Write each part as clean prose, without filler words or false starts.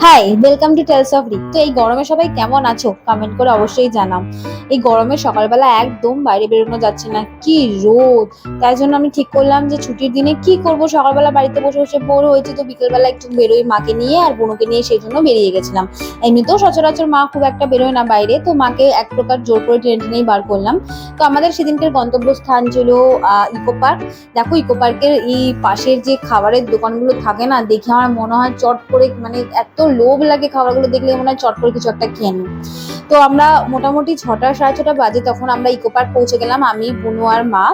High, welcome to tales of Rick. তো এই গরমে সবাই কেমন আছো কমেন্ট করে অবশ্যই জানাও। এই গরমে সকালবেলা একদম বাইরে বেরোনো যাচ্ছে না, কি রোদ। তাই জন্য আমি ঠিক করলাম যে ছুটির দিনে কি করব, সকালবেলা বাড়িতে বসে বসে বোর হয়েছে, তো বিকেলবেলা একটু বেরোই মাকে নিয়ে আর বোনকে নিয়ে, সেই জন্য বেরিয়ে গেছিলাম। এমনিতেও সচরাচর মা খুব একটা বেরোয় না বাইরে, তো মাকে এক প্রকার জোর করে টেনে টেনেই বার করলাম। তো আমাদের সেদিনকার গন্তব্যস্থান ছিল ইকো পার্ক। দেখো, ইকো পার্কের এই পাশের যে খাবারের দোকানগুলো থাকে না, দেখে আমার মনে হয় চট করে, মানে এত লোভ লাগে খাবারগুলো দেখলে, মনে হয় চট করে কিছু একটা খেয়ে নিই। তো আমরা মোটামুটি 6টা সাড়ে 6টা বাজে তখন আমরা ইকো পার্ক পৌঁছে গেলাম, আমি, বুনু আর মা।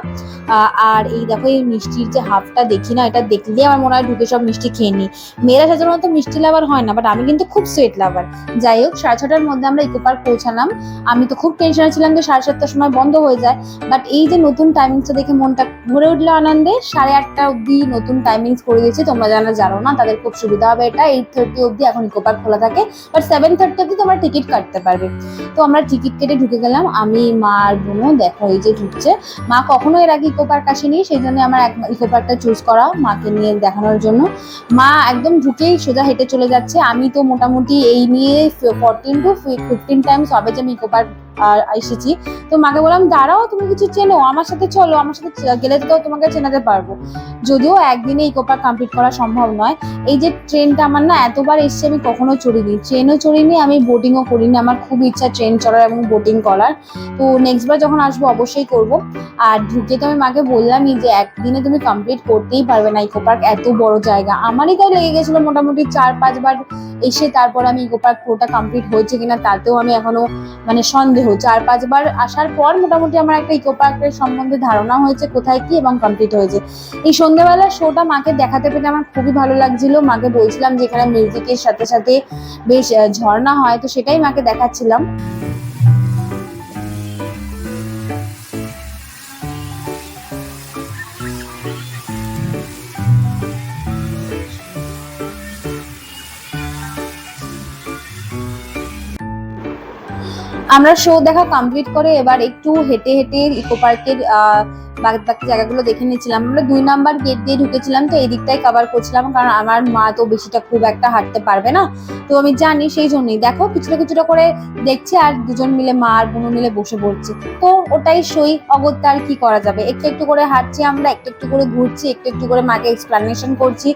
আর এই দেখো, এই মিষ্টির যে হাফটা দেখি না, এটা দেখলেই আমার মনে হয় ঢুকে সব মিষ্টি খেয়ে নিই। মেয়েরা সাধারণত মিষ্টি লাভার হয় না, বাট আমি কিন্তু খুব সুইট লাভার। যাই হোক, 6:30টার মধ্যে আমরা ইকো পার্ক পৌঁছালাম। আমি তো খুব টেনশনে ছিলাম যে 7:30টার সময় বন্ধ হয়ে যায়, বাট এই যে নতুন টাইমিংসটা দেখে মনটা ভরে উঠলো আনন্দে। 8:30 অব্দি নতুন টাইমিংস করে দিয়েছে, তোমরা যারা জানো না তাদের খুব সুবিধা হবে এটা। 8:30 অব্দি এখন ইকো পার্ক খোলা থাকে, বাট 7:30 অব্দি তোমরা টিকিট কাটতে পারবে। তো আমরা টিকিট কেটে ঢুকে গেলাম, আমি, মা আর বোনও। দেখো, এই যে ঢুকছে। মা কখনো এর আগে ইকো পার্ক আসেনি, সেই জন্য আমার ইকো পার্কটা চুজ করা মাকে নিয়ে দেখানোর জন্য। মা একদম ঢুকেই সোজা হেঁটে চলে যাচ্ছে। আমি তো মোটামুটি এই নিয়ে 14 to 15 টাইমস হবে যে আমি ইকো পার্ক আর এসেছি। তো মাকে বললাম, দাঁড়াও, তুমি কিছু চেনো, আমার সাথে চলো, আমার সাথে গেলে তো তোমাকে চেনাতে পারবো। যদিও একদিনে ইকো পার্ক কমপ্লিট করা সম্ভব নয়। এই যে ট্রেনটা আমার না এতবার এসছে, আমি কখনো চড়িনি, ট্রেনও চড়িনি, আমি বোটিংও করিনি। আমার খুব ইচ্ছা ট্রেন চড়ার এবং বোটিং করার। তো নেক্সট বার যখন আসবো অবশ্যই করব। আর ঢুকে তো আমি মাকে বললামই যে একদিনে তুমি কমপ্লিট করতেই পারবে না ইকো পার্ক, এত বড় জায়গা। আমারই তাই লেগে গেছিল মোটামুটি 4-5 বার এসে, তারপর আমি ইকো পার্ক পুরোটা কমপ্লিট হয়েছে কিনা তাতেও আমি এখনো মানে সন্দেহ। 4-5 বার আসার পর মোটামুটি আমার একটা ইকো পার্কের সম্বন্ধে ধারণা হয়েছে, কোথায় কি এবং কমপ্লিট হয়েছে। এই সন্ধ্যাবেলার শোটা মাকে দেখাতে পেরে আমার খুবই ভালো লাগছিল। মাকে বলছিলাম যে এখানে মিউজিকের সাথে সাথে বেশ ঝর্ণা হয়, তো সেটাই মাকে দেখাচ্ছিলাম। আমরা শো দেখা কমপ্লিট করে এবার একটু হেঁটে হেঁটে ইকো পার্কের বাকি জায়গাগুলো দেখে নিয়েছিলাম। আমরা 2 নাম্বার গেট দিয়ে ঢুকেছিলাম, তো এই দিকটাই কভার করছিলাম, কারণ আমার মা তো বেশিটা খুব একটা হাঁটতে পারবে না। তো আমি জানি, সেই জন্যই দেখো কিছুটা কিছুটা করে দেখছি, আর দুজন মিলে, মা আর বোন মিলে বসে পড়ছি। তো ওটাই সই, অগত্যা আর কি করা যাবে। একটু একটু করে হাঁটছি আমরা, একটু একটু করে ঘুরছি, একটু একটু করে মাকে এক্সপ্লানেশন করছি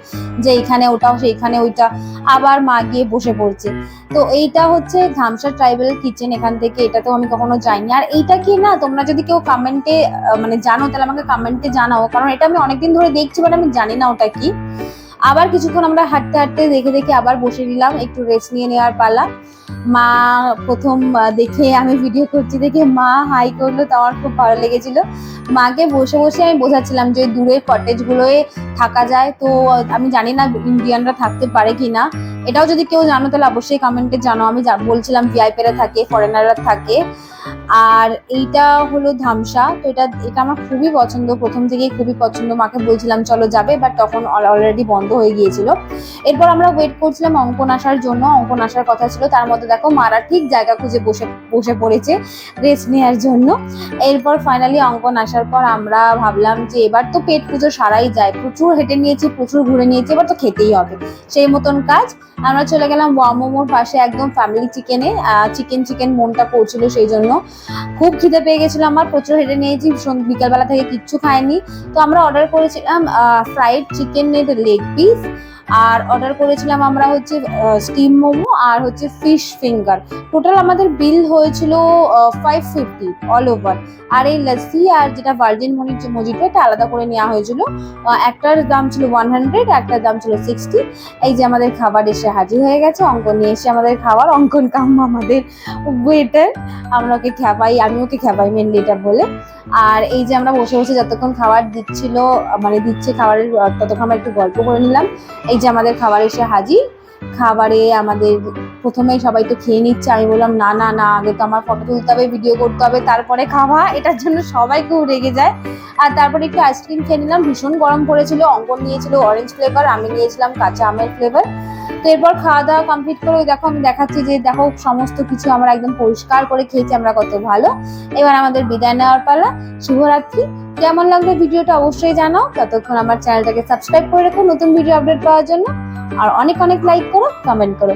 যে এইখানে ওটাও, সেইখানে ওইটা। আবার মা গিয়ে বসে পড়ছে। তো এইটা হচ্ছে ধামসা ট্রাইবাল কিচেন, এখান থেকে এটাতেও আমি কখনো যাইনি। আর এইটা কি না, তোমরা যদি কেউ কমেন্টে মানে জানো তাহলে আমাকে কমেন্টে জানাও, কারণ এটা আমি অনেকদিন ধরে দেখছি, বাট আমি জানি না ওটা কি। আবার কিছুক্ষণ আমরা হাঁটতে হাঁটতে দেখে দেখে আবার বসে নিলাম, একটু রেস্ট নিয়ে নেওয়ার পালা। মা প্রথম দেখে, আমি ভিডিও করছি দেখে মা হাই করলো, তো আমার খুব ভালো লেগেছিল। মাকে বসে বসে আমি বোঝাচ্ছিলাম যে দূরের কটেজ গুলোয় থাকা যায়, তো আমি জানি না ইন্ডিয়ানরা থাকতে পারে কিনা। এটাও যদি কেউ জানো তাহলে অবশ্যই কমেন্টে জানো। আমি বলছিলাম ভিআইপিরা থাকে, ফরেনাররা থাকে। আর এইটা হলো ধামসা। তো এটা এটা আমার খুবই পছন্দ, প্রথম থেকেই খুবই পছন্দ। মাকে বলছিলাম চলো যাবে, বাট তখন অলরেডি বন্ধ হয়ে গিয়েছিল। এরপর আমরা ওয়েট করছিলাম অঙ্কন আসার জন্য, অঙ্কন আসার কথা ছিল। তার মধ্যে দেখো মারা ঠিক জায়গা খুঁজে বসে বসে পড়েছে রেস্ট নেওয়ার জন্য। এরপর ফাইনালি অঙ্কন আসার পর আমরা ভাবলাম যে এবার তো পেট পুজো সারাই যায়, প্রচুর হেঁটে নিয়েছি, প্রচুর ঘুরে নিয়েছি, এবার তো খেতেই হবে। সেই মতন কাজ। আমরা চলে গেলাম মোমোর পাশে, একদম ফ্যামিলি চিকেনে। চিকেন মনটা পড়ছিল, সেই জন্য খুব খিদে পেয়ে গেছিল আমার, প্রচুর হেঁটে নিয়েছি, বিকালবেলা থেকে কিচ্ছু খাইনি। তো আমরা অর্ডার করেছিলাম ফ্রাইড চিকেনের লেগ পিস, আর অর্ডার করেছিলাম আমরা হচ্ছে স্টিম মোমো, আর হচ্ছে ফিশ ফিঙ্গার। টোটাল আমাদের বিল হয়েছিল 550 অল ওভার। আর এই লস্যি আর যেটা ভার্জিন মজিটো, এটা আলাদা করে নেওয়া হয়েছিল। একটার দাম ছিল 100, একটার দাম ছিল 60। এই যে আমাদের খাবার এসে হাজির হয়ে গেছে, অঙ্কন নিয়ে এসে আমাদের খাবার, অঙ্কন কাম আমাদের ওয়েটার। আমরা ওকে খেপাই, আমি ওকে খেপাই মেনলি এটা বলে। আর এই যে আমরা বসে বসে যতক্ষণ খাবার দিচ্ছিল, মানে দিচ্ছে খাবারের, ততক্ষণ আমরা একটু গল্প করে নিলাম। এই যে আমাদের খাবার এসে হাজির। খাবারে আমাদের প্রথমেই সবাই তো খেয়ে নিচ্ছে, আমি বললাম না না না, আগে তো আমার ফটো তুলতে হবে, ভিডিও করতে হবে, তারপরে খাওয়া। এটার জন্য সবাই খুব রেগে যায়। আর তারপরে একটু আইসক্রিম খেয়ে নিলাম, ভীষণ গরম পড়েছিল। অঙ্কন নিয়েছিল অরেঞ্জ ফ্লেভার, আমি নিয়েছিলাম কাঁচা আমের ফ্লেভার। তো এরপর খাওয়া দাওয়া কমপ্লিট করে দেখো আমি দেখাচ্ছি যে দেখো সমস্ত কিছু আমরা একদম পরিষ্কার করে খেয়েছি, আমরা কত ভালো। এবার আমাদের বিদায় নেওয়ার পালা। শুভরাত্রি। কেমন লাগলো ভিডিওটা অবশ্যই জানাও। ততক্ষণ আমার চ্যানেলটাকে সাবস্ক্রাইব করে রেখো নতুন ভিডিও আপডেট পাওয়ার জন্য। আর অনেক অনেক লাইক করো, কমেন্ট করো।